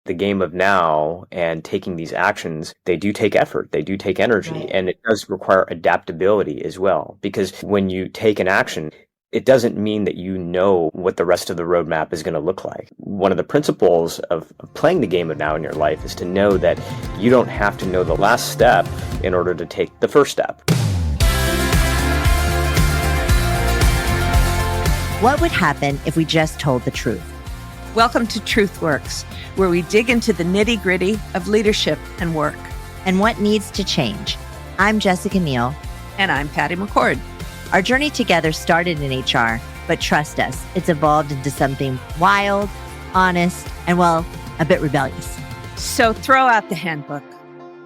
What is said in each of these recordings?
the game of now and taking these actions, they do take effort, they do take energy, Right. and it does require adaptability as well. Because when you take an action, it doesn't mean that you know what the rest of the roadmap is going to look like. One of the principles of playing the game of now in your life is to know that you don't have to know the last step in order to take the first step. What would happen if we just told the truth? Welcome to TruthWorks, where we dig into the nitty-gritty of leadership and work. And what needs to change? I'm Jessica Neal. And I'm Patty McCord. Our journey together started in HR, but trust us, it's evolved into something wild, honest, and well, a bit rebellious. So throw out the handbook.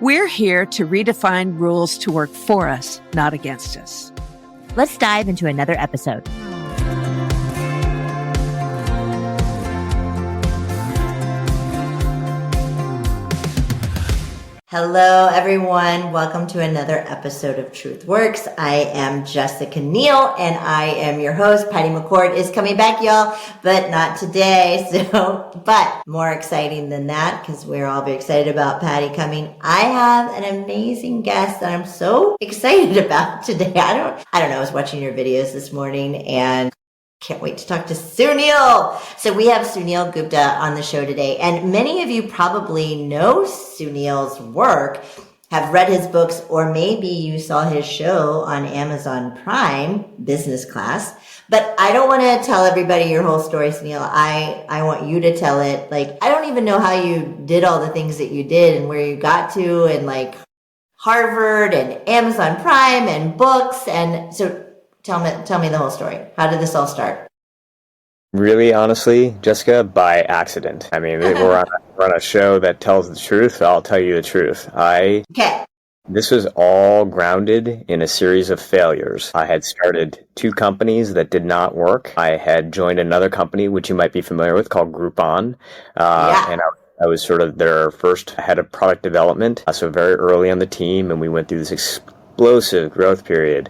We're here to redefine rules to work for us, not against us. Let's dive into another episode. Hello, everyone. Welcome to another episode of TruthWorks. I am Jessica Neal, and I am your host. Patty McCord is coming back, y'all, but not today. But more exciting than that, because we're all very excited about Patty coming, I have an amazing guest that I'm so excited about today. I don't know. I was watching your videos this morning and can't wait to talk to Suneel. So we have Suneel Gupta on the show today. And many of you probably know Suneel's work, have read his books, or maybe you saw his show on Amazon Prime, Business Class. But I don't want to tell everybody your whole story, Suneel. I want you to tell it. Like, I don't even know how you did all the things that you did and where you got to, and like Harvard and Amazon Prime and books. And so Tell me the whole story. How did this all start? Really, honestly, Jessica, by accident. I mean, we're on a show that tells the truth. I'll tell you the truth. Okay. This was all grounded in a series of failures. I had started 2 companies that did not work. I had joined another company, which you might be familiar with, called Groupon. And I was sort of their first head of product development. So very early on the team, and we went through this explosive growth period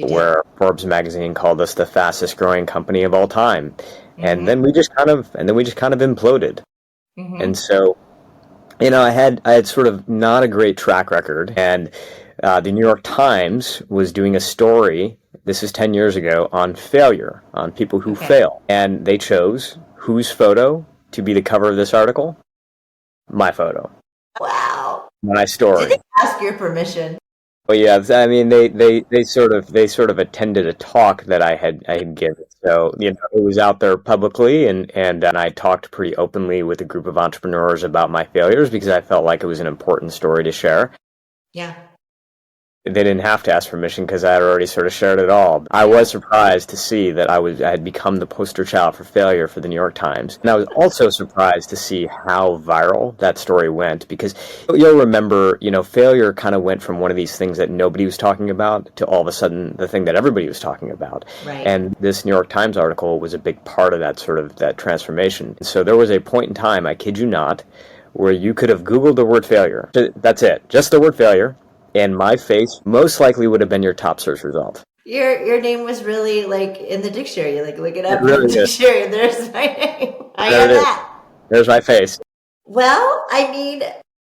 where Forbes magazine called us the fastest growing company of all time. Mm-hmm. And then we just kind of imploded. Mm-hmm. And so, I had sort of not a great track record, and the New York Times was doing a story, this is 10 years ago, on failure, on people who fail. And they chose whose photo to be the cover of this article? My photo. Wow. My story. Did they ask your permission? Well, yeah, I mean, they sort of attended a talk that I had given. So, it was out there publicly, and I talked pretty openly with a group of entrepreneurs about my failures because I felt like it was an important story to share. Yeah. They didn't have to ask permission because I had already sort of shared it all. I was surprised to see that I had become the poster child for failure for the New York Times. And I was also surprised to see how viral that story went, because you'll remember, failure kind of went from one of these things that nobody was talking about to all of a sudden the thing that everybody was talking about. Right. And this New York Times article was a big part of that transformation. So there was a point in time, I kid you not, where you could have Googled the word failure. That's it, just the word failure. And my face most likely would have been your top search result. Your name was really like in the dictionary. Like, look it up really in the dictionary. There's my name. I there got that. There's my face. Well, I mean,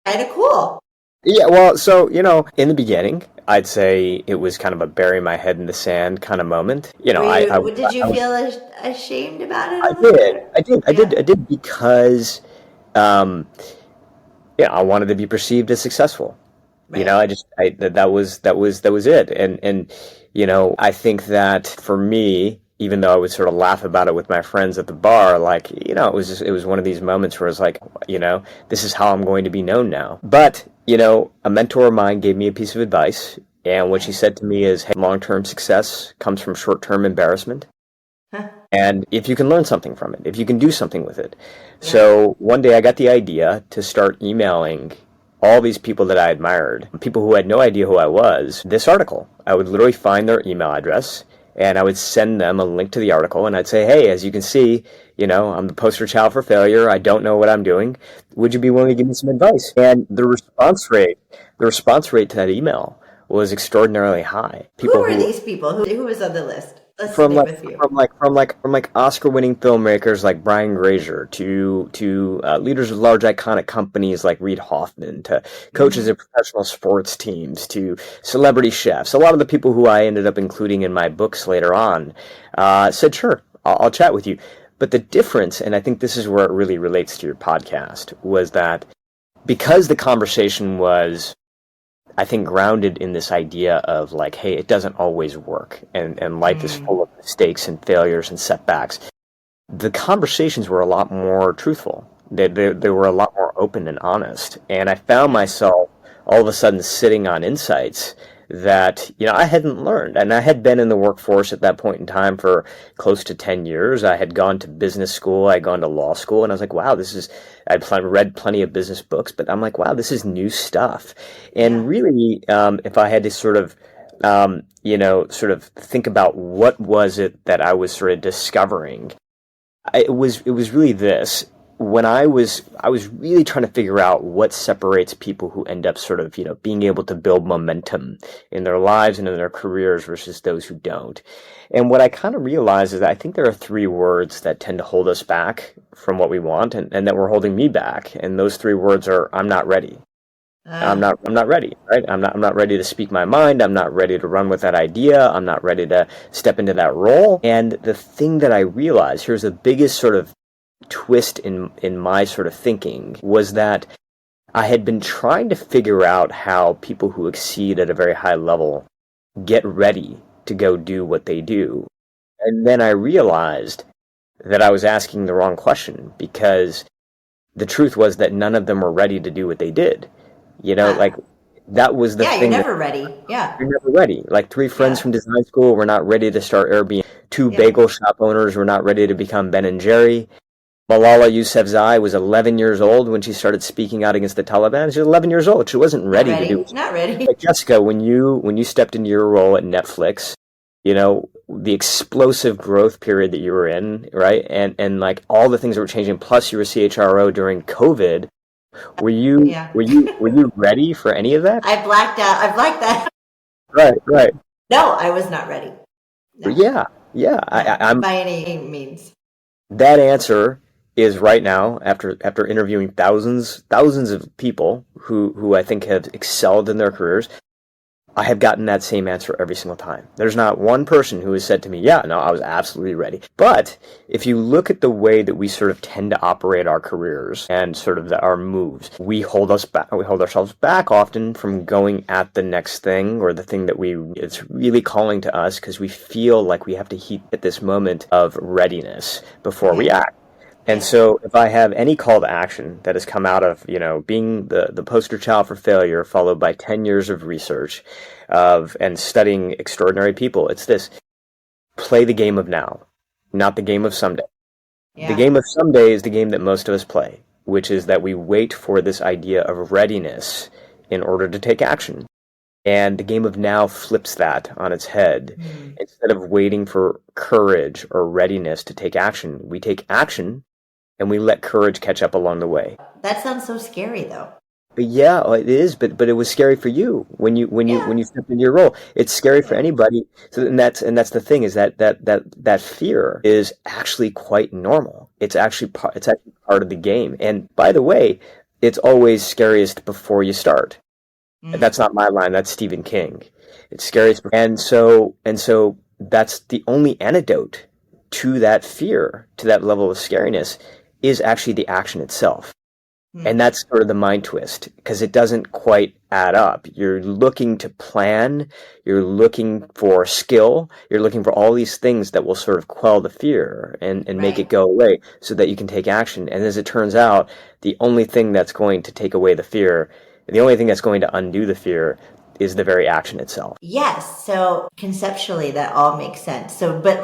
kind of cool. Yeah, well, so, in the beginning, I'd say it was kind of a bury my head in the sand kind of moment. Did you feel ashamed about it? I did because, I wanted to be perceived as successful. Right. That was it. And I think that for me, even though I would sort of laugh about it with my friends at the bar, like, it was one of these moments where it's like, this is how I'm going to be known now. But, a mentor of mine gave me a piece of advice. And what she said to me is, hey, long-term success comes from short-term embarrassment. Huh. And if you can learn something from it, if you can do something with it. Yeah. So one day I got the idea to start emailing all these people that I admired, people who had no idea who I was, this article. I would literally find their email address, and I would send them a link to the article, and I'd say, hey, as you can see, I'm the poster child for failure. I don't know what I'm doing. Would you be willing to give me some advice? And the response rate to that email was extraordinarily high. Who were these people? Who was on the list? listening with you. From Oscar-winning filmmakers like Brian Grazer to leaders of large iconic companies like Reid Hoffman to coaches of professional sports teams to celebrity chefs. A lot of the people who I ended up including in my books later on said, "Sure, I'll chat with you." But the difference, and I think this is where it really relates to your podcast, was that because the conversation was, I think, grounded in this idea of like, hey, it doesn't always work, and life is full of mistakes and failures and setbacks. The conversations were a lot more truthful. They were a lot more open and honest. And I found myself all of a sudden sitting on insights that, I hadn't learned. And I had been in the workforce at that point in time for close to 10 years. I had gone to business school. I had gone to law school. And I was like, wow, I'd read plenty of business books, but I'm like, wow, this is new stuff. And really, if I had to sort of think about what was it that I was sort of discovering, it was really this. When I was really trying to figure out what separates people who end up sort of, being able to build momentum in their lives and in their careers versus those who don't. And what I kind of realized is that I think there are three words that tend to hold us back from what we want and that were holding me back. And those three words are, I'm not ready. I'm not ready, right? I'm not ready to speak my mind. I'm not ready to run with that idea. I'm not ready to step into that role. And the thing that I realized, here's the biggest sort of twist in my sort of thinking, was that I had been trying to figure out how people who exceed at a very high level get ready to go do what they do. And then I realized that I was asking the wrong question, because the truth was that none of them were ready to do what they did. Like that was the thing. You're never ready. Yeah. You're never ready. Like 3 friends from design school were not ready to start Airbnb. 2 bagel shop owners were not ready to become Ben and Jerry. Malala Yousafzai was 11 years old when she started speaking out against the Taliban. She was 11 years old. She wasn't ready to do it. Not ready. Like Jessica, when you stepped into your role at Netflix, the explosive growth period that you were in, right? And like all the things that were changing, plus you were CHRO during COVID. Were you ready for any of that? I blacked out. Right. No, I was not ready. No. Yeah. I'm by any means. That answer is right now, after interviewing thousands of people who I think have excelled in their careers, I have gotten that same answer every single time. There's not one person who has said to me, yeah, no, I was absolutely ready. But if you look at the way that we sort of tend to operate our careers and sort of our moves, we hold ourselves back often from going at the next thing or the thing that it's really calling to us, because we feel like we have to hit this moment of readiness before we act. And so if I have any call to action that has come out of, being the poster child for failure, followed by 10 years of research and studying extraordinary people, it's this: play the game of now, not the game of someday. Yeah. The game of someday is the game that most of us play, which is that we wait for this idea of readiness in order to take action. And the game of now flips that on its head. Instead of waiting for courage or readiness to take action, we take action and we let courage catch up along the way. That sounds so scary, though. But yeah, it is. But it was scary for you when you stepped into your role. It's scary for anybody. So and that's the thing, is that fear is actually quite normal. It's actually part of the game. And by the way, it's always scariest before you start. That's not my line. That's Stephen King. It's scariest, and so that's the only antidote to that fear, to that level of scariness, is actually the action itself. And that's sort of the mind twist, because it doesn't quite add up. You're looking to plan, you're looking for skill, you're looking for all these things that will sort of quell the fear and make it go away so that you can take action. And as it turns out, the only thing that's going to take away the fear, the only thing that's going to undo the fear, is the very action itself. Yes. So conceptually, that all makes sense. So, but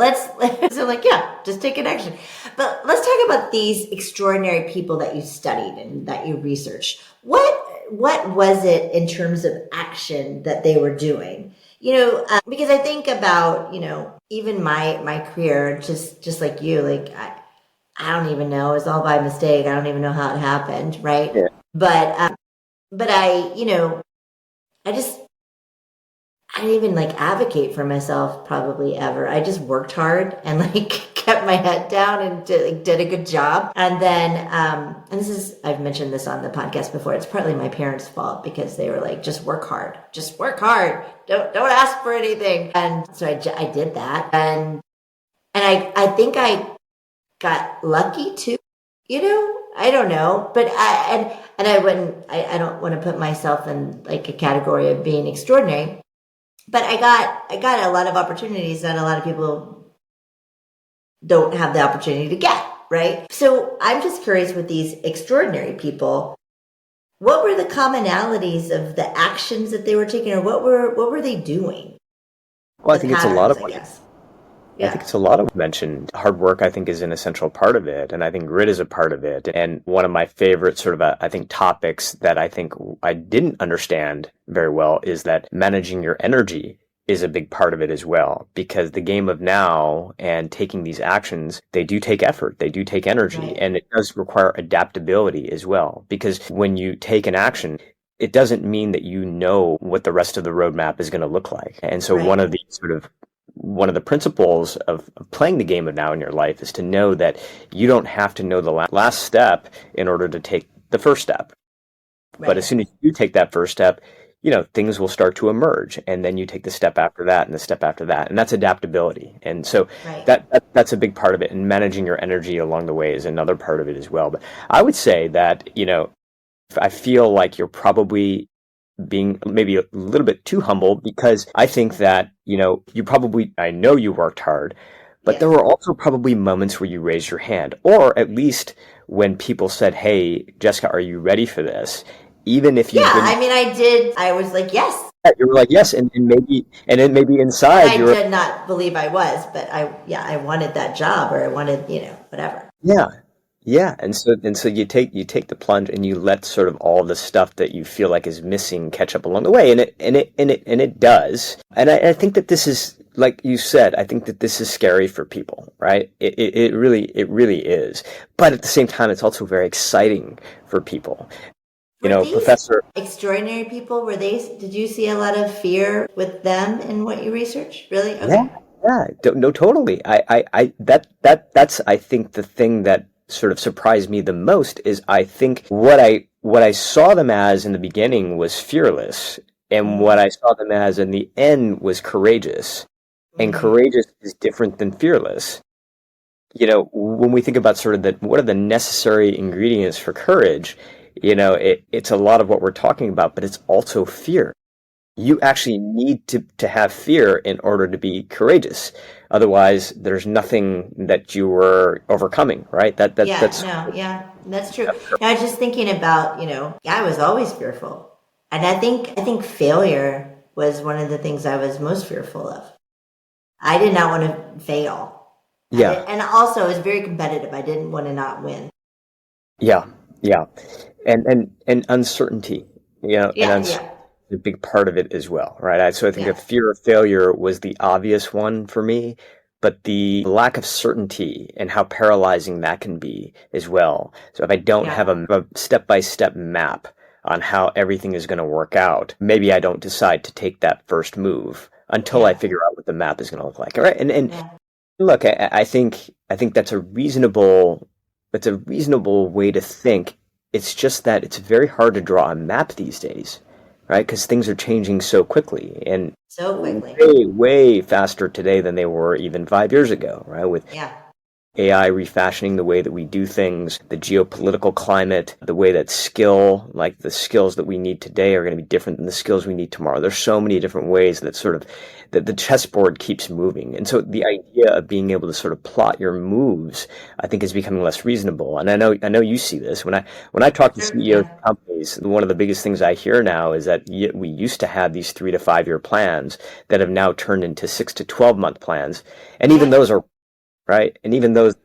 just take an action. But let's talk about these extraordinary people that you studied and that you researched. What was it in terms of action that they were doing? Because I think about, even my career, just like you, like I don't even know. It's all by mistake. I don't even know how it happened. Right. Yeah. But I didn't even like advocate for myself probably ever. I just worked hard and like kept my head down and did a good job. And then, and this is, I've mentioned this on the podcast before. It's partly my parents' fault because they were like, just work hard, Don't ask for anything. And so I did that. And I think I got lucky too, I don't know, but I don't want to put myself in like a category of being extraordinary. But I got a lot of opportunities that a lot of people don't have the opportunity to get, right? So I'm just curious with these extraordinary people, what were the commonalities of the actions that they were taking, or what were they doing? Well, I think it's a lot of I guess. I think it's a lot of mentioned. Hard work, I think, is an essential part of it. And I think grit is a part of it. And one of my favorite sort of, I think, topics that I think I didn't understand very well is that managing your energy is a big part of it as well. Because the game of now and taking these actions, they do take effort. They do take energy. Right. And it does require adaptability as well. Because when you take an action, it doesn't mean that you know what the rest of the roadmap is going to look like. And so one of the principles of playing the game of now in your life is to know that you don't have to know the last step in order to take the first step. Right. But as soon as you take that first step, things will start to emerge, and then you take the step after that and the step after that. And that's adaptability. And so that's a big part of it. And managing your energy along the way is another part of it as well. But I would say that, I feel like you're probably being maybe a little bit too humble, because I think that, I know you worked hard, but there were also probably moments where you raised your hand, or at least when people said, "Hey, Jessica, are you ready for this?" Even if you I did. I was like, yes. You were like, yes, and then maybe inside I did not believe I was, but I wanted that job, or I wanted, whatever. Yeah. Yeah, and so you take the plunge, and you let sort of all the stuff that you feel like is missing catch up along the way, and it does. And I think that this is, like you said, I think that this is scary for people, right? It really is. But at the same time, it's also very exciting for people. Professor. Extraordinary people, did you see a lot of fear with them in what you researched? Really? Okay. Yeah. No, totally. That's I think the thing that sort of surprised me the most is I think what I saw them as in the beginning was fearless, and what I saw them as in the end was courageous. And courageous is different than fearless. When we think about sort of what are the necessary ingredients for courage, it's a lot of what we're talking about, but it's also fear. You actually need to have fear in order to be courageous. Otherwise, there's nothing that you were overcoming, right? That's true. I was just thinking about, I was always fearful. And I think failure was one of the things I was most fearful of. I did not want to fail. Yeah. And also, I was very competitive. I didn't want to not win. Yeah. And uncertainty, a big part of it as well, right? So I think the fear of failure was the obvious one for me, but the lack of certainty and how paralyzing that can be as well. So if I don't have a step-by-step map on how everything is going to work out, maybe I don't decide to take that first move until I figure out what the map is going to look like. All right. And look, I think that's a reasonable way to think. It's just that it's very hard to draw a map these days, right? Because things are changing so quickly, and way, way faster today than they were even 5 years ago, right? With AI refashioning the way that we do things, the geopolitical climate, the way that like the skills that we need today are going to be different than the skills we need tomorrow. There's so many different ways that sort of that the chessboard keeps moving. And so the idea of being able to sort of plot your moves, I think, is becoming less reasonable. And I know you see this. When I talk to CEOs of companies, one of the biggest things I hear now is that we used to have these 3 to 5 year plans that have now turned into 6 to 12 month plans. And even those are right. And even those,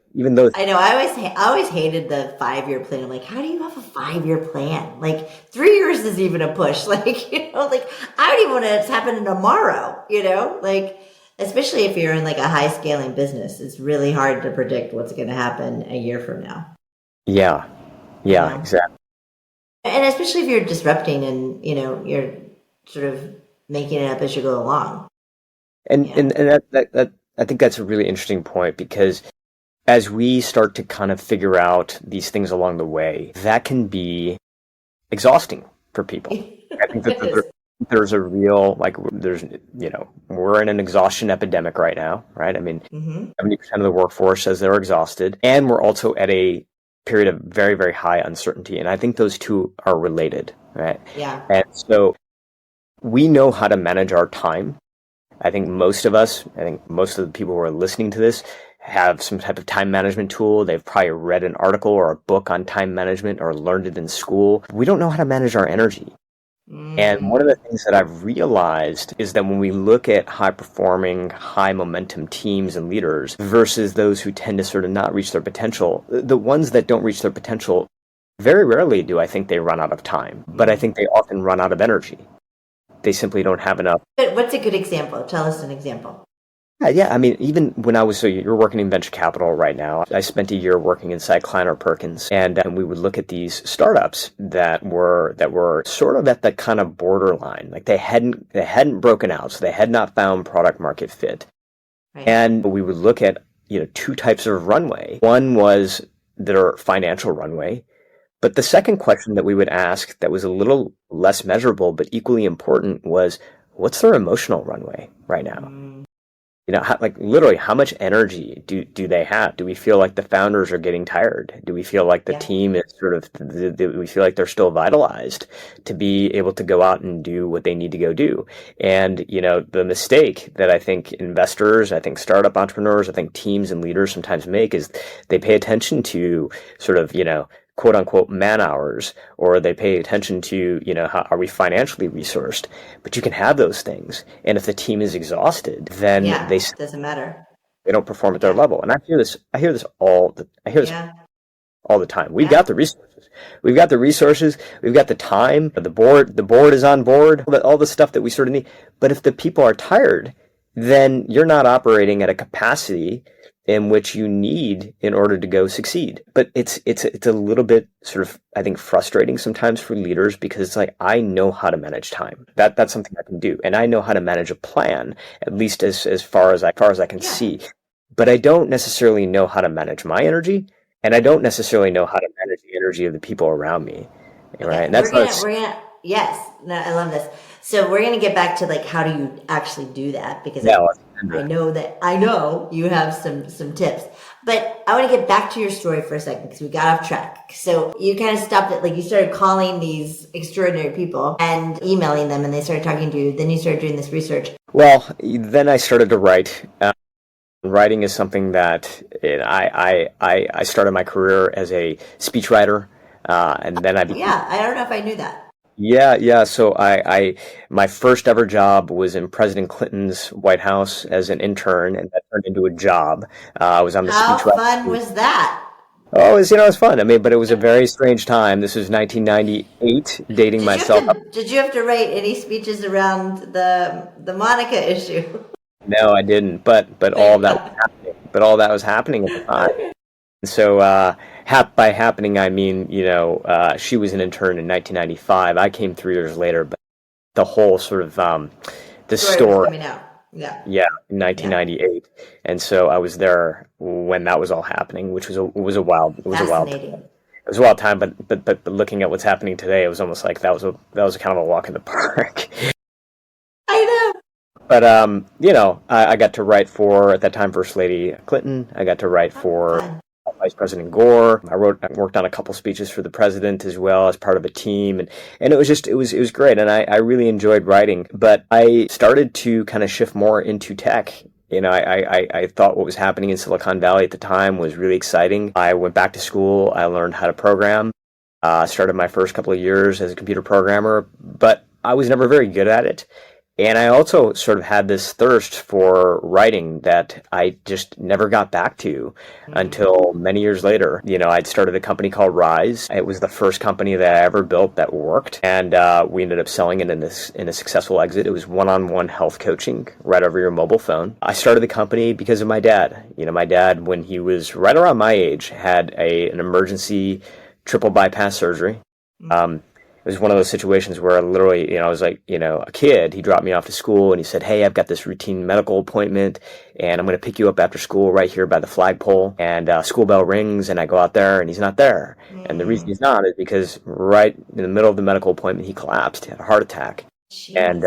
I know, I always hated the 5-year plan. I'm like, how do you have a 5-year plan? Like 3 years is even a push. Like, I don't even want it to happen tomorrow, like, especially if you're in like a high scaling business, it's really hard to predict what's going to happen a year from now. Yeah, exactly. And especially if you're disrupting and, you're sort of making it up as you go along. And Yeah. and that I think that's a really interesting point, because as we start to kind of figure out these things along the way, that can be exhausting for people. I think that It is. there's a real, like, there's, we're in an exhaustion epidemic right now, right? I mean, Mm-hmm. 70% of the workforce says they're exhausted, and we're also at a period of very, very high uncertainty. And I think those two are related, right? Yeah. And so we know how to manage our time. I think most of the people who are listening to this have some type of time management tool. They've probably read an article or a book on time management or learned it in school. We don't know how to manage our energy. And one of the things that I've realized is that when we look at high performing, high momentum teams and leaders versus those who tend to sort of not reach their potential, the ones that don't reach their potential, very rarely do I think they run out of time, but I think they often run out of energy. They simply don't have enough. But what's a good example? Tell us an example. Yeah. I mean, even when so you're working in venture capital right now. I spent a year working inside Kleiner Perkins, and we would look at these startups that were sort of at the kind of borderline, like they hadn't broken out, so they had not found product market fit. Right. And we would look at two types of runway. One was their financial runway. But the second question that we would ask that was a little less measurable but equally important was, what's their emotional runway right now? Literally, how much energy do they have? Do we feel like the founders are getting tired? Do we feel like the team is do we feel like they're still vitalized to be able to go out and do what they need to go do? And, the mistake that I think investors, I think startup entrepreneurs, I think teams and leaders sometimes make is they pay attention to sort of, quote unquote man hours, or they pay attention to, how are we financially resourced? But you can have those things. And if the team is exhausted, then it doesn't matter. They don't perform at their level. And I hear this all the time. We've got the resources. We've got the time, the board is on board, all the stuff that we sort of need. But if the people are tired, then you're not operating at a capacity in which you need in order to go succeed. But it's a little bit sort of, I think, frustrating sometimes for leaders, because it's like, I know how to manage time. That's something I can do. And I know how to manage a plan, at least as far as I can see. But I don't necessarily know how to manage my energy, and I don't necessarily know how to manage the energy of the people around me. Right? And that's yes. No, I love this. So we're gonna get back to like, how do you actually do that? Because I know you have some tips, but I want to get back to your story for a second, because we got off track. So you kind of stopped it, like you started calling these extraordinary people and emailing them, and they started talking to you. Then you started doing this research. Well, then I started to write. Writing is something that I started my career as a speechwriter, and then I became. Yeah, I don't know if I knew that. Yeah. So my first ever job was in President Clinton's White House as an intern, and that turned into a job. I was on the How speechwriting. fun was that? Oh, it was fun. I mean, but it was a very strange time. This was 1998, dating myself. Did you have to write any speeches around the Monica issue? No, I didn't. But all that was happening. But all that was happening at the time. And so by happening, I mean, she was an intern in 1995. I came 3 years later, but the whole sort of the story coming out. Yeah, in 1998. And so I was there when that was all happening, which was a wild time. But looking at what's happening today, it was almost like that was kind of a walk in the park. I know. But I got to write for, at that time, First Lady Clinton. I got to write for Vice President Gore. I worked on a couple speeches for the president as well, as part of a team, and it was great, and I really enjoyed writing. But I started to kind of shift more into tech. I thought what was happening in Silicon Valley at the time was really exciting. I went back to school. I learned how to program. Started my first couple of years as a computer programmer, but I was never very good at it. And I also sort of had this thirst for writing that I just never got back to until many years later. I'd started a company called Rise. It was the first company that I ever built that worked. And we ended up selling it in a successful exit. It was one-on-one health coaching right over your mobile phone. I started the company because of my dad. My dad, when he was right around my age, had an emergency triple bypass surgery. It was one of those situations where I literally, I was like, a kid. He dropped me off to school and he said, "Hey, I've got this routine medical appointment and I'm going to pick you up after school right here by the flagpole." And school bell rings and I go out there and he's not there. And the reason he's not is because right in the middle of the medical appointment, he collapsed, he had a heart attack. Jeez. And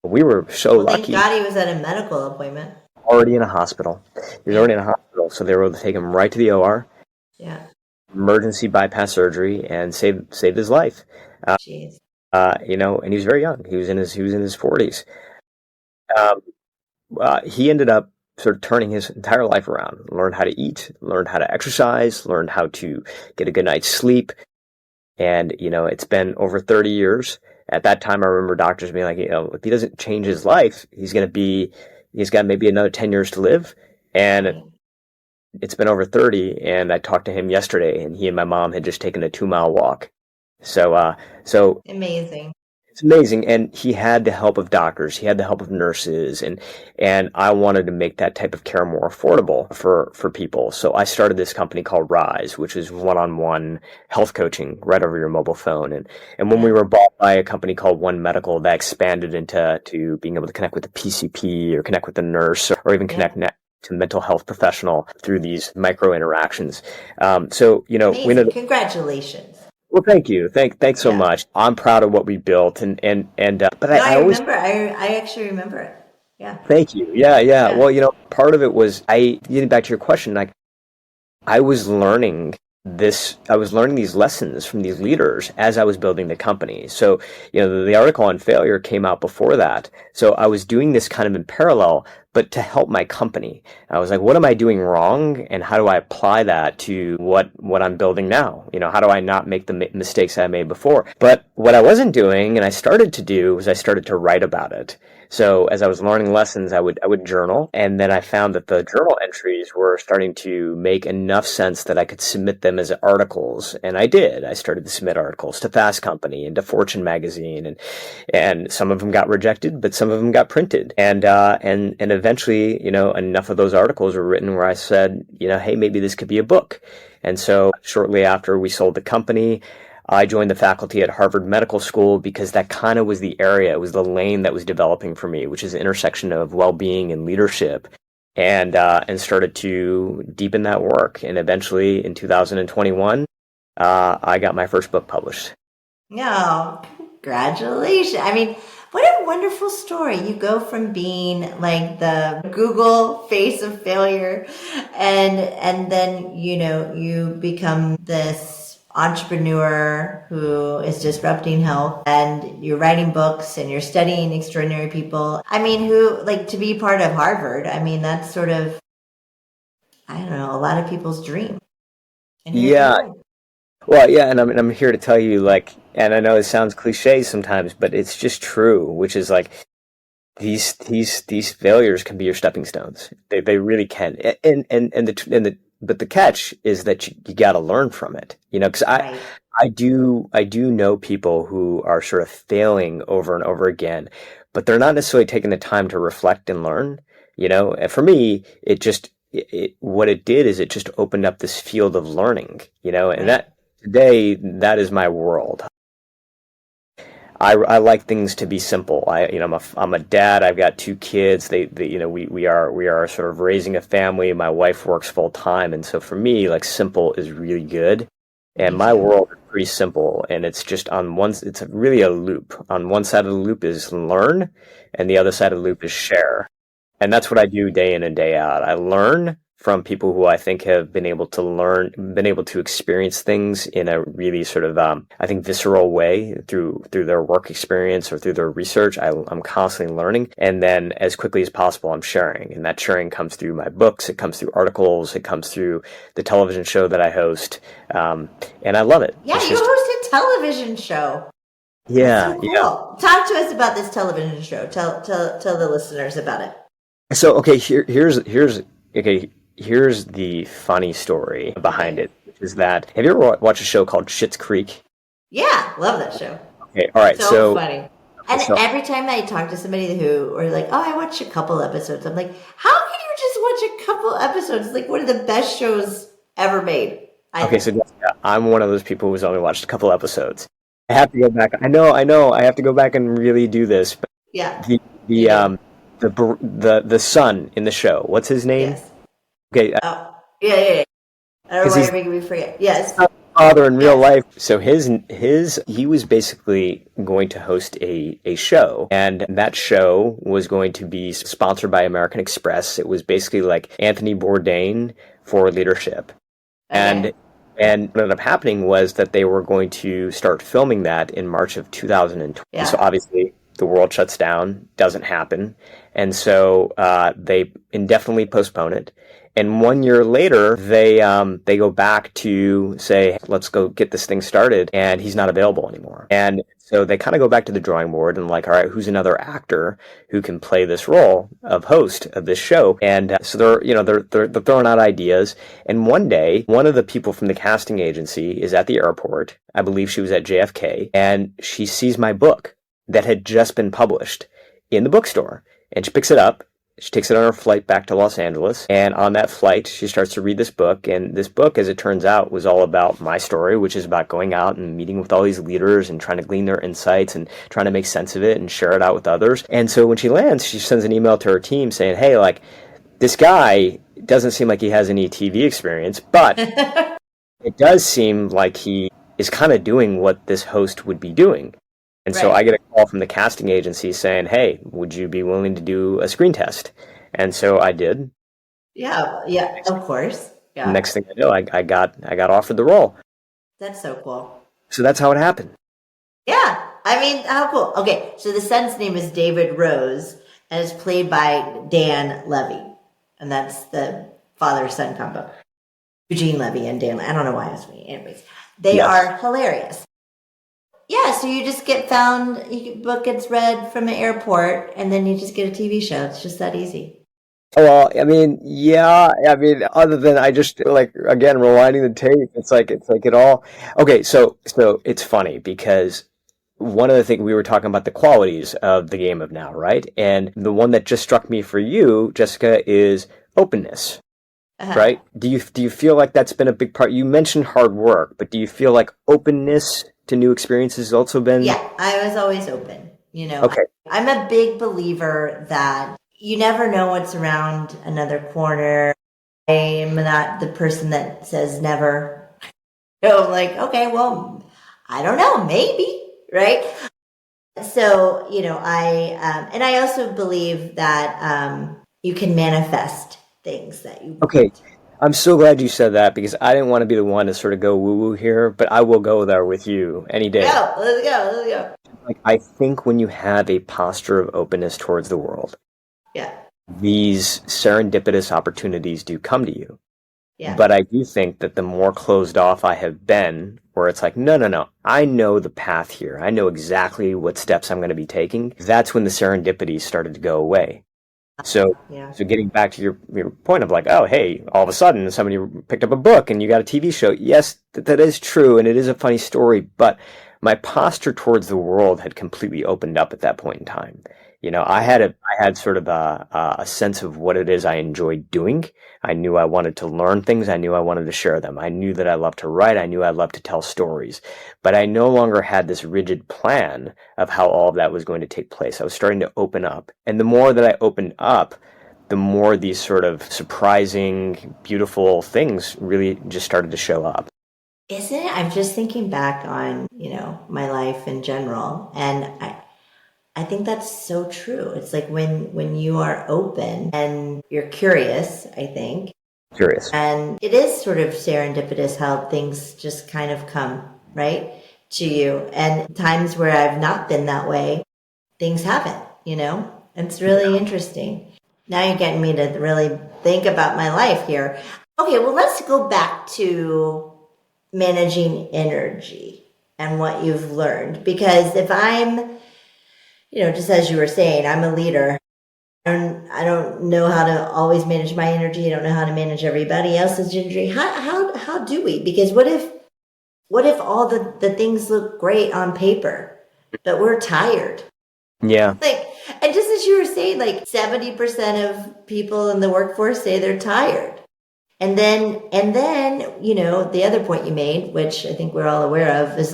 we were so lucky. Thank God he was at a medical appointment. Already in a hospital. He was already in a hospital, so they were able to take him right to the OR. Yeah. Emergency bypass surgery and saved his life. Jeez. And he was very young. He was in his 40s. He ended up sort of turning his entire life around. Learned how to eat, learned how to exercise, learned how to get a good night's sleep. And it's been over 30 years. At that time, I remember doctors being like, if he doesn't change his life, he's got maybe another 10 years to live. And it's been over 30, and I talked to him yesterday, and he and my mom had just taken a 2-mile walk. So amazing. It's amazing. And he had the help of doctors. He had the help of nurses. And I wanted to make that type of care more affordable for people. So I started this company called Rise, which is one-on-one health coaching right over your mobile phone. And when we were bought by a company called One Medical, that expanded into being able to connect with the PCP or connect with the nurse or even connect to mental health professional through these micro interactions. Amazing. Congratulations. Well, thank you. Thanks so much. I'm proud of what we built, but I always remember. I actually remember it. Yeah. Thank you. Yeah. Well, part of it was getting back to your question. Like, I was learning these lessons from these leaders as I was building the company. So, the article on failure came out before that. So I was doing this kind of in parallel, but to help my company. I was like, what am I doing wrong? And how do I apply that to what I'm building now? How do I not make the mistakes I made before? But what I wasn't doing, and I started to do, was I started to write about it. So as I was learning lessons, I would journal, and then I found that the journal entries were starting to make enough sense that I could submit them as articles, and I did. I started to submit articles to Fast Company and to Fortune magazine, and some of them got rejected, but some of them got printed, and eventually, enough of those articles were written where I said, hey, maybe this could be a book. And so shortly after we sold the company, I joined the faculty at Harvard Medical School because that kind of was the area, it was the lane that was developing for me, which is the intersection of well-being and leadership, and started to deepen that work. And eventually, in 2021, I got my first book published. No, congratulations. I mean, what a wonderful story. You go from being like the Google face of failure, and then, you become this entrepreneur who is disrupting health, and you're writing books and you're studying extraordinary people. I mean, to be part of Harvard, I mean, that's sort of, I don't know, a lot of people's dream. Yeah. Well, yeah, and I'm here to tell you, and I know it sounds cliche sometimes, but it's just true, which is these failures can be your stepping stones. They really can. But the catch is that you got to learn from it, because I do know people who are sort of failing over and over again, but they're not necessarily taking the time to reflect and learn, And for me, what it did is it just opened up this field of learning, and that today, that is my world. I like things to be simple. I'm a dad. I've got 2 kids. We are sort of raising a family. My wife works full time, and so for me, simple is really good. And my world is pretty simple, and it's just it's really a loop. On one side of the loop is learn, and the other side of the loop is share. And that's what I do day in and day out. I learn from people who I think have been able to experience things in a really sort of, I think, visceral way through their work experience or through their research. I'm constantly learning. And then as quickly as possible, I'm sharing. And that sharing comes through my books. It comes through articles. It comes through the television show that I host. And I love it. Yeah, you host a television show. Yeah. So cool. Yeah. Talk to us about this television show. Tell the listeners about it. So, okay, here's the funny story behind it, which is that, have you ever watched a show called Schitt's Creek? Yeah, love that show. Okay, all right. So funny. And every time I talk to somebody who, or I watched a couple episodes, I'm like, how can you just watch a couple episodes? It's one of the best shows ever made. So Jessica, I'm one of those people who's only watched a couple episodes. I have to go back. I know. I have to go back and really do this. But Yeah. the You the do. um the son in the show. What's his name? Yes. Okay, Oh, yeah. I don't know because why he's you're making me forget. Yes. not a father in real Yes. life. So his he was basically going to host a show, and that show was going to be sponsored by American Express. It was basically like Anthony Bourdain for leadership. Okay. And what ended up happening was that they were going to start filming that in March of 2020. So Yeah. obviously the world shuts down, doesn't happen, and so they indefinitely postpone it. And 1 year later, they go back to say, let's go get this thing started, and he's not available anymore. And so they kind of go back to the drawing board and like, all right, who's another actor who can play this role of host of this show? And so they're throwing out ideas. And one day, one of the people from the casting agency is at the airport. I believe she was at JFK, and she sees my book that had just been published in the bookstore, and she picks it up. She takes it on her flight back to Los Angeles, and on that flight, she starts to read this book. And this book, as it turns out, was all about my story, which is about going out and meeting with all these leaders and trying to glean their insights and trying to make sense of it and share it out with others. And so when she lands, she sends an email to her team saying, hey, like, this guy doesn't seem like he has any TV experience, but it does seem like he is kind of doing what this host would be doing. And so Right. I get a call from the casting agency saying, hey, would you be willing to do a screen test? And so I did. Yeah. Yeah. Of course. The Yeah. next thing I know, I got offered the role. That's so cool. So that's how it happened. Yeah. I mean, how cool. Okay. So the son's name is David Rose and is played by Dan Levy. And that's the father-son combo. Eugene Levy and Dan. I don't know why I was me. Anyways, they Yes. are hilarious. Yeah, so you just get found, book gets read from an airport, and then you just get a TV show. It's just that easy. Well, I mean, yeah, I mean, other than I just like again rewinding the tape, it's like it all. Okay, so it's funny because one of the things we were talking about the qualities of the game of now, right? And the one that just struck me for you, Jessica, is openness. Uh-huh. Right? Do you feel like that's been a big part? You mentioned hard work, but do you feel like openness to new experiences has also been Yeah, I was always open. okay? I'm a big believer that you never know what's around another corner. I am not the person that says never. I'm like, okay, well, I don't know, maybe, right? So, and I also believe that you can manifest things that you Okay, want. I'm so glad you said that because I didn't want to be the one to sort of go woo woo here, but I will go there with you any day. Let's go. Like I think when you have a posture of openness towards the world, Yeah, these serendipitous opportunities do come to you. yeah. But I do think that the more closed off I have been, where it's like, no, I know the path here. I know exactly what steps I'm going to be taking. That's when the serendipity started to go away. So, Yeah. so getting back to your point of like, oh, hey, all of a sudden somebody picked up a book and you got a TV show. Yes, that is true, and it is a funny story. But my posture towards the world had completely opened up at that point in time. I had sort of a sense of what it is I enjoyed doing. I knew I wanted to learn things. I knew I wanted to share them. I knew that I loved to write. I knew I loved to tell stories. But I no longer had this rigid plan of how all of that was going to take place. I was starting to open up. And the more that I opened up, the more these sort of surprising, beautiful things really just started to show up. Isn't it? I'm just thinking back on, my life in general. And I think that's so true. It's like when you are open and you're curious, I think. Curious. And it is sort of serendipitous how things just kind of come, right, to you. And times where I've not been that way, things haven't, It's really interesting. Now you're getting me to really think about my life here. Okay, well, let's go back to managing energy and what you've learned. Because if I'm, just as you were saying, I'm a leader. I don't know how to always manage my energy. I don't know how to manage everybody else's energy. How do we? Because what if all the things look great on paper, but we're tired? Yeah. And just as you were saying, 70% of people in the workforce say they're tired. And then, the other point you made, which I think we're all aware of, is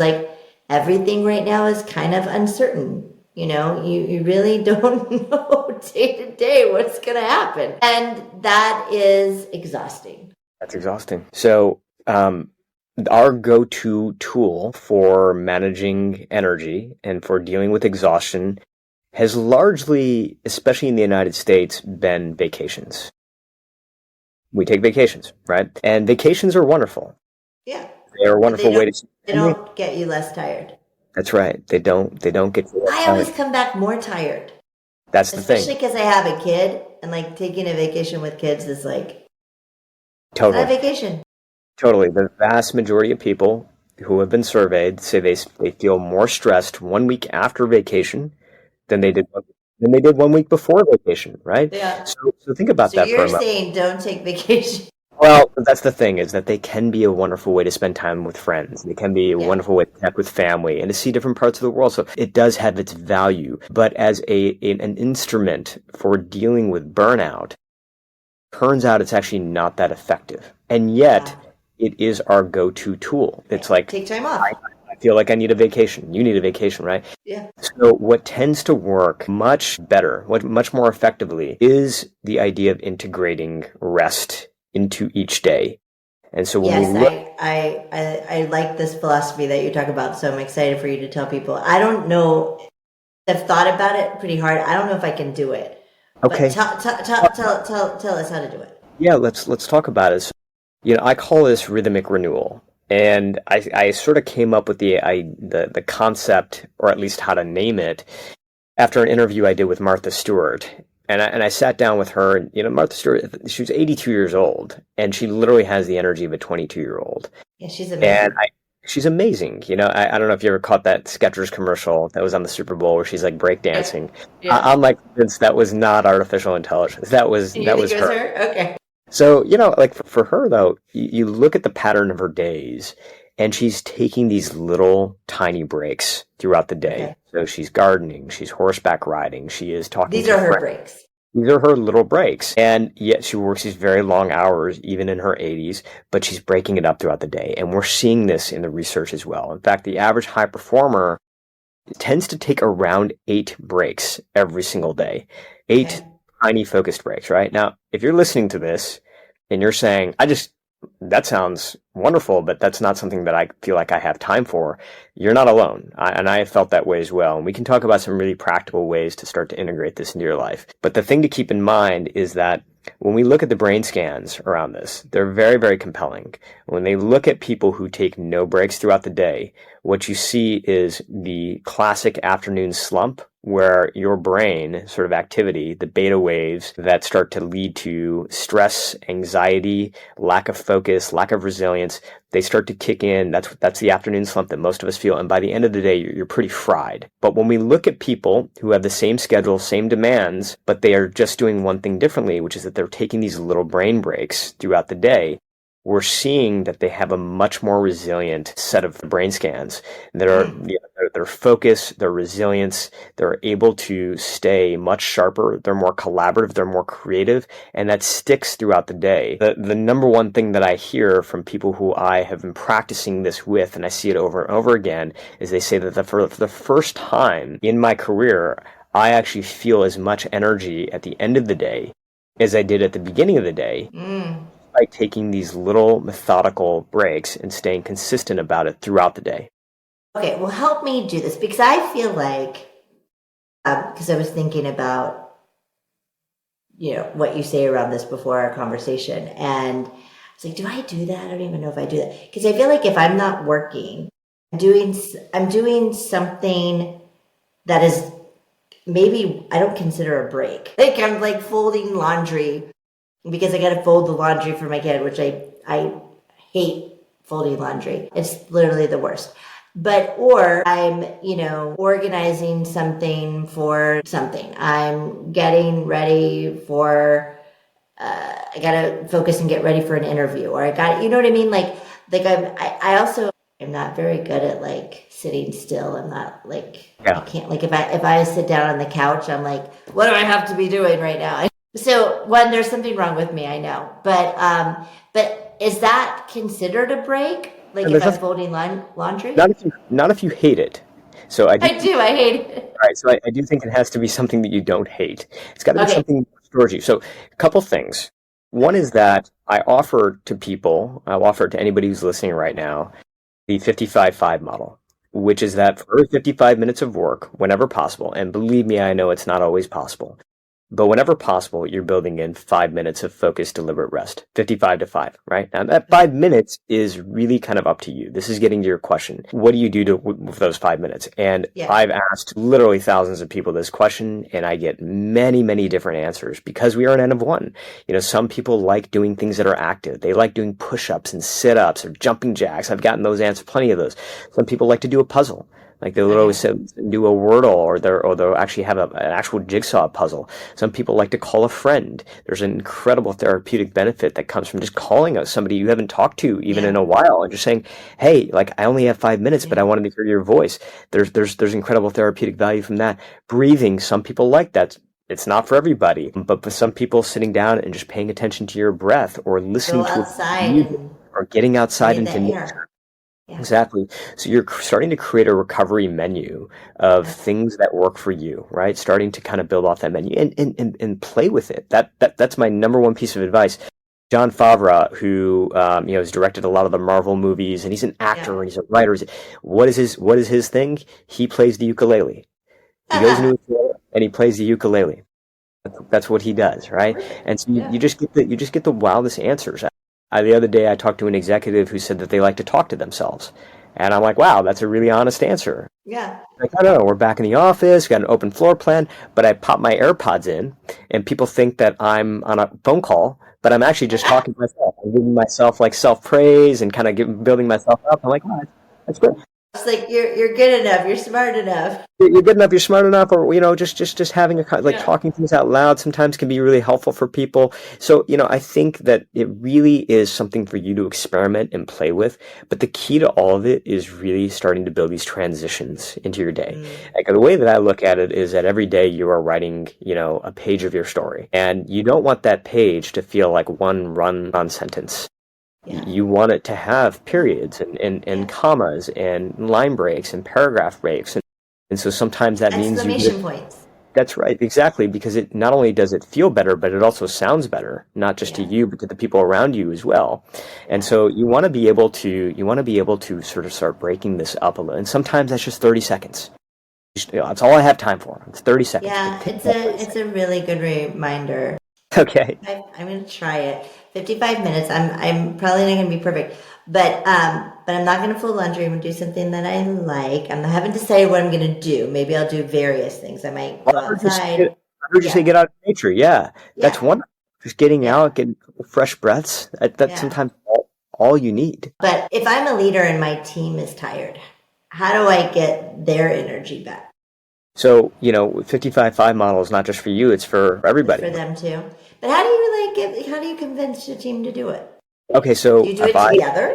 everything right now is kind of uncertain. You really don't know day to day what's going to happen. And that is exhausting. That's exhausting. So, our go-to tool for managing energy and for dealing with exhaustion has largely, especially in the United States, been vacations. We take vacations, right? And vacations are wonderful. Yeah. They are a wonderful way to. They don't get you less tired. That's right. They don't get you. I always come back more tired. That's the thing. Especially because I have a kid, and like taking a vacation with kids is like Totally. not a vacation. Totally. The vast majority of people who have been surveyed say they feel more stressed 1 week after vacation than they did 1 week before vacation, right? Yeah. So think about that for a moment. So you're saying don't take vacation. Well, that's the thing, is that they can be a wonderful way to spend time with friends. They can be a wonderful way to connect with family and to see different parts of the world. So it does have its value. But as an instrument for dealing with burnout, turns out it's actually not that effective. And yet, it is our go-to tool. It's like, take time off. I feel like I need a vacation. You need a vacation, right? Yeah. So what tends to work much better, much more effectively, is the idea of integrating rest into each day. And so when we look, I like this philosophy that you talk about, so I'm excited for you to tell people. I don't know, I've thought about it pretty hard. I don't know if I can do it. Okay. But tell us how to do it. Yeah, let's talk about it. So, I call this rhythmic renewal. And I sort of came up with the concept, or at least how to name it, after an interview I did with Martha Stewart. And I sat down with her, and Martha Stewart, she was 82 years old, and she literally has the energy of a 22-year-old. Yeah, she's amazing. And she's amazing. I don't know if you ever caught that Skechers commercial that was on the Super Bowl where she's like breakdancing. Yeah. I'm like, Vince, that was not artificial intelligence. That was her. Okay. So, like for her though, you look at the pattern of her days, and she's taking these little tiny breaks throughout the day. Okay. So she's gardening, she's horseback riding, she is talking. These are her breaks. These are her little breaks. And yet she works these very long hours, even in her 80s, but she's breaking it up throughout the day. And we're seeing this in the research as well. In fact, the average high performer tends to take around 8 breaks every single day. 8 tiny focused breaks, right? Now, if you're listening to this and you're saying, that sounds wonderful, but that's not something that I feel like I have time for, you're not alone. I have felt that way as well. And we can talk about some really practical ways to start to integrate this into your life. But the thing to keep in mind is that when we look at the brain scans around this, they're very, very compelling. When they look at people who take no breaks throughout the day, what you see is the classic afternoon slump, where your brain sort of activity, the beta waves that start to lead to stress, anxiety, lack of focus, lack of resilience, they start to kick in. That's the afternoon slump that most of us feel. And by the end of the day, you're pretty fried. But when we look at people who have the same schedule, same demands, but they are just doing one thing differently, which is that they're taking these little brain breaks throughout the day, we're seeing that they have a much more resilient set of brain scans. Their focus, their resilience, they're able to stay much sharper, they're more collaborative, they're more creative, and that sticks throughout the day. The number one thing that I hear from people who I have been practicing this with, and I see it over and over again, is they say that for the first time in my career, I actually feel as much energy at the end of the day as I did at the beginning of the day. By taking these little methodical breaks and staying consistent about it throughout the day. Okay, well, help me do this, because I feel like, because I was thinking about, what you say around this before our conversation, and it's like, do I do that? I don't even know if I do that, because I feel like if I'm not working, I'm doing something that is maybe I don't consider a break. Like I'm like folding laundry, because I got to fold the laundry for my kid, which I hate folding laundry. It's literally the worst. Or I'm, organizing something for something. I'm getting ready for, I got to focus and get ready for an interview, or you know what I mean? I also am not very good at like sitting still. I'm not I can't, if I sit down on the couch, I'm like, what do I have to be doing right now? So there's something wrong with me, I know, but is that considered a break? Like And if there's I'm nothing, folding laundry? not if you hate it. So I do, I do. I hate it. right. So I do think it has to be something that you don't hate. It's got to be Okay. something that restores you. So a couple things. One is that I offer to anybody who's listening right now, the 55-5 model, which is that for every 55 minutes of work, whenever possible, and believe me, I know it's not always possible, but whenever possible, you're building in 5 minutes of focused, deliberate rest, 55 to 5, right? Now, that 5 minutes is really kind of up to you. This is getting to your question. What do you do with those 5 minutes? And Yeah. I've asked literally thousands of people this question, and I get many, many different answers because we are an N of one. Some people like doing things that are active. They like doing push-ups and sit-ups or jumping jacks. I've gotten those answers, plenty of those. Some people like to do a puzzle. Like they'll always do a Wordle, or they'll actually have an actual jigsaw puzzle. Some people like to call a friend. There's an incredible therapeutic benefit that comes from just calling us somebody you haven't talked to even in a while and just saying, "Hey, like I only have 5 minutes, but I wanted to hear your voice." There's incredible therapeutic value from that. Breathing. Some people like that. It's not for everybody, but for some people, sitting down and just paying attention to your breath, or listening Go to outside music, and or getting outside breathe into the nature. air. Yeah. Exactly. So you're starting to create a recovery menu of things that work for you, right? Starting to kind of build off that menu and play with it. That's my number one piece of advice. Jon Favreau, who has directed a lot of the Marvel movies, and he's an actor and he's a writer. What is his thing? He plays the ukulele. He goes into a floor and he plays the ukulele. That's what he does, right? And so you just get the wildest answers. The other day I talked to an executive who said that they like to talk to themselves. And I'm like, wow, that's a really honest answer. Yeah. Like, I don't know, we're back in the office, got an open floor plan, but I pop my AirPods in and people think that I'm on a phone call, but I'm actually just talking to myself. I'm giving myself like self-praise and kind of building myself up. I'm like, oh, that's good. It's like you're good enough, you're smart enough. You're good enough, you're smart enough, or just having talking things out loud sometimes can be really helpful for people. So I think that it really is something for you to experiment and play with, but the key to all of it is really starting to build these transitions into your day. Like, the way that I look at it is that every day you are writing a page of your story, and you don't want that page to feel like one run-on sentence. You want it to have periods and commas and line breaks and paragraph breaks. And so sometimes that means exclamation points. That's right, exactly, because it not only does it feel better, but it also sounds better, not just to you, but to the people around you as well. And so you want to be able to sort of start breaking this up a little. And sometimes that's just 30 seconds. That's all I have time for. It's 30 seconds. Yeah, it's a really good reminder. Okay. I'm going to try it. 55 minutes. I'm probably not going to be perfect, but I'm not going to fold laundry. I'm going to do something that I like. I'm haven't decided what I'm going to do. Maybe I'll do various things. I might go outside. I heard you say get out in nature. Yeah, that's wonderful. Just getting out, getting fresh breaths. That's sometimes all you need. But if I'm a leader and my team is tired, how do I get their energy back? So, 55-5 model is not just for you, it's for everybody. It's for them too. But how do you convince your team to do it? Okay, so do you do it together?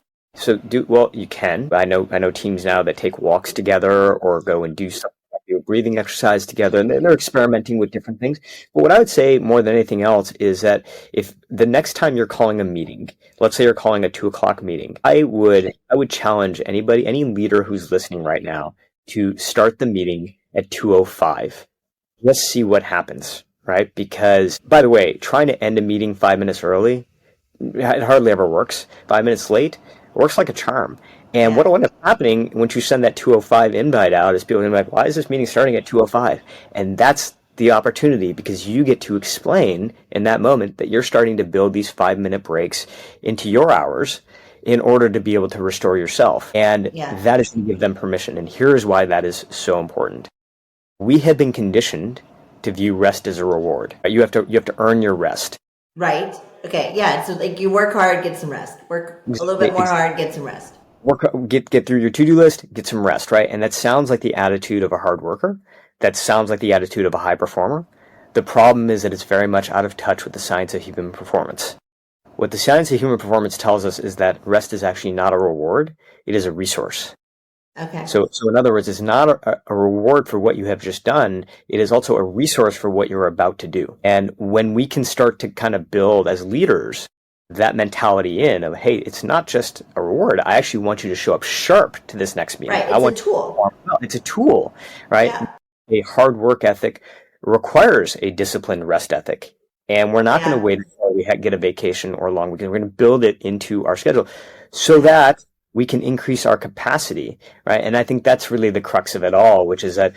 You can. I know teams now that take walks together or go and do something like do a breathing exercise together, and they're experimenting with different things. But what I would say more than anything else is that if the next time you're calling a meeting, let's say you're calling a 2:00 meeting, I would challenge any leader who's listening right now to start the meeting at 2:05. Let's see what happens, right? Because, by the way, trying to end a meeting 5 minutes early, it hardly ever works. 5 minutes late works like a charm. And what will end up happening once you send that 2:05 invite out is people are going to be like, why is this meeting starting at 2:05? And that's the opportunity, because you get to explain in that moment that you're starting to build these 5-minute breaks into your hours in order to be able to restore yourself. And that is to give them permission. And here's why that is so important. We have been conditioned to view rest as a reward. You have to earn your rest. Right. Okay. Yeah. So like you work hard, get some rest. Work a little bit more hard, get some rest. Get through your to-do list, get some rest, right? And that sounds like the attitude of a hard worker. That sounds like the attitude of a high performer. The problem is that it's very much out of touch with the science of human performance. What the science of human performance tells us is that rest is actually not a reward. It is a resource. Okay. So in other words, it's not a reward for what you have just done. It is also a resource for what you're about to do. And when we can start to kind of build as leaders, that mentality in of, hey, it's not just a reward. I actually want you to show up sharp to this next meeting. Right. I want It's a tool. you to perform well. It's a tool, right? Yeah. A hard work ethic requires a disciplined rest ethic. And we're not going to wait until we get a vacation or a long weekend. We're going to build it into our schedule so that we can increase our capacity, right? And I think that's really the crux of it all, which is that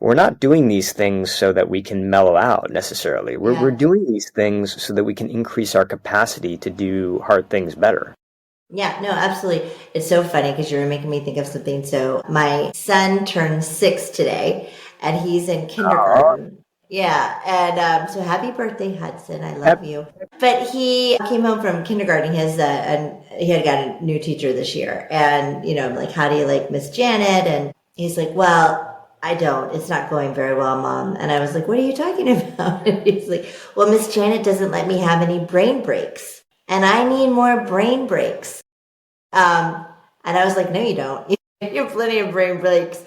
we're not doing these things so that we can mellow out necessarily. We're doing these things so that we can increase our capacity to do hard things better. Yeah, no, absolutely. It's so funny because you're making me think of something. So my son turned 6 today and he's in kindergarten. Yeah. And so happy birthday, Hudson. I love you. But he came home from kindergarten. He had got a new teacher this year. And, I'm like, how do you like Miss Janet? And he's like, well, I don't. It's not going very well, Mom. And I was like, what are you talking about? And he's like, well, Miss Janet doesn't let me have any brain breaks. And I need more brain breaks. And I was like, no, you don't. You have plenty of brain breaks.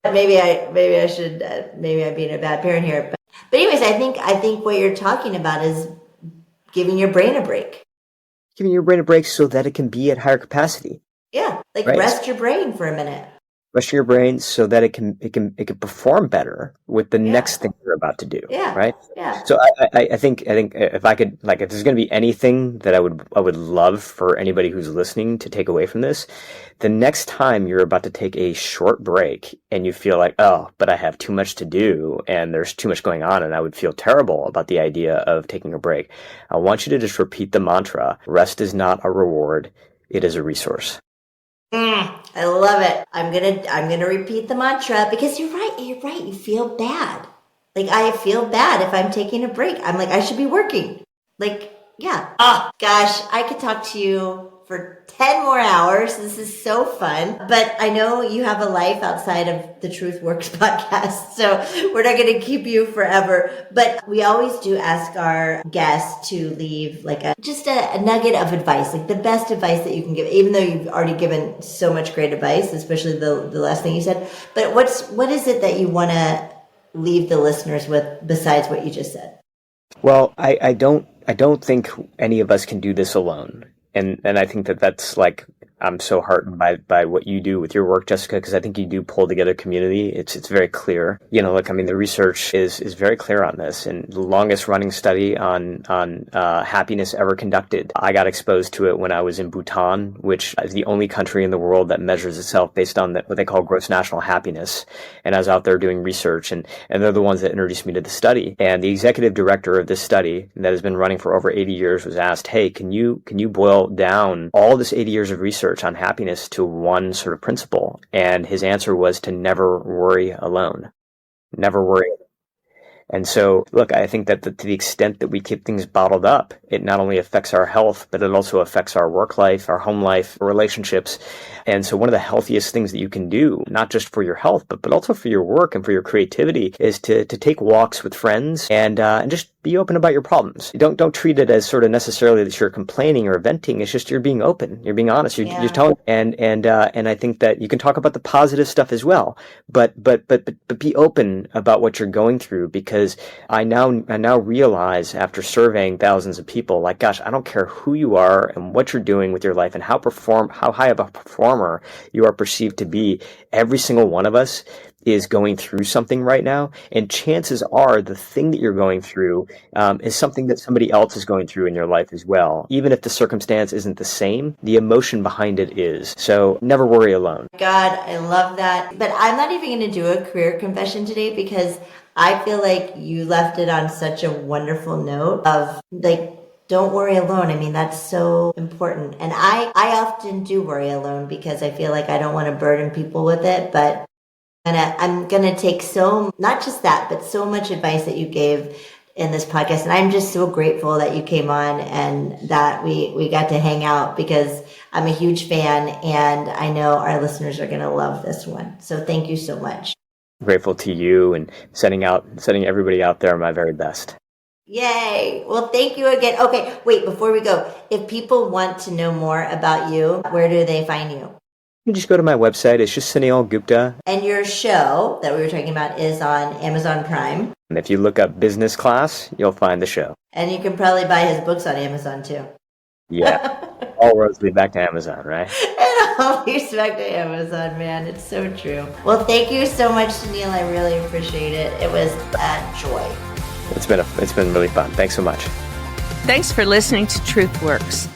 Maybe I'm being a bad parent here. But anyways, I think what you're talking about is giving your brain a break. Giving your brain a break so that it can be at higher capacity. Yeah, like right? Rest your brain for a minute. Rest your brain so that it can perform better with the next thing you're about to do. Yeah. Right. Yeah. So I think if I could, like, if there's going to be anything that I would love for anybody who's listening to take away from this, the next time you're about to take a short break and you feel like, oh, but I have too much to do and there's too much going on and I would feel terrible about the idea of taking a break, I want you to just repeat the mantra: rest is not a reward, it is a resource. I love it. I'm gonna repeat the mantra because you're right. You feel bad. Like, I feel bad if I'm taking a break. I'm like, I should be working. Like, yeah. Oh gosh, I could talk to you for 10 more hours. This is so fun. But I know you have a life outside of the Truth Works podcast, so we're not going to keep you forever. But we always do ask our guests to leave like a nugget of advice, like the best advice that you can give, even though you've already given so much great advice, especially the last thing you said. But what is it that you want to leave the listeners with besides what you just said? Well, I don't think any of us can do this alone. And I think that's like, I'm so heartened by what you do with your work, Jessica, because I think you do pull together community. It's very clear. Look, I mean, the research is very clear on this, and the longest running study on happiness ever conducted. I got exposed to it when I was in Bhutan, which is the only country in the world that measures itself based on what they call gross national happiness. And I was out there doing research, and they're the ones that introduced me to the study. And the executive director of this study that has been running for over 80 years was asked, hey, can you boil down all this 80 years of research on happiness to one sort of principle? And his answer was to never worry alone. Never worry. And so, look, I think that to the extent that we keep things bottled up, it not only affects our health, but it also affects our work life, our home life, relationships. And so one of the healthiest things that you can do, not just for your health, but also for your work and for your creativity, is to take walks with friends and just be open about your problems. Don't treat it as sort of necessarily that you're complaining or venting. It's just you're being open, you're being honest, you're telling. And I think that you can talk about the positive stuff as well, but be open about what you're going through, because I now realize, after surveying thousands of people, like, gosh, I don't care who you are and what you're doing with your life and how high of a performer you are perceived to be. Every single one of us is going through something right now, and chances are the thing that you're going through is something that somebody else is going through in your life as well. Even if the circumstance isn't the same, the emotion behind it is. So never worry alone. God, I love that. But I'm not even going to do a career confession today, because I feel like you left it on such a wonderful note of, like, don't worry alone. I mean, that's so important. And I often do worry alone because I feel like I don't want to burden people with it, but I'm gonna take not just that, but so much advice that you gave in this podcast. And I'm just so grateful that you came on and that we got to hang out, because I'm a huge fan and I know our listeners are gonna love this one. So thank you so much. Grateful to you, and sending everybody out there my very best. Yay. Well, thank you again. Okay, wait, before we go, if people want to know more about you, where do they find you? You can just go to my website. It's just Suneel Gupta. And your show that we were talking about is on Amazon Prime. And if you look up Business Class, you'll find the show. And you can probably buy his books on Amazon too. Yeah. All roads lead back to Amazon, right? It all leads back to Amazon, man. It's so true. Well, thank you so much, Neal. I really appreciate it. It was a joy. It's been really fun. Thanks so much. Thanks for listening to Truth Works.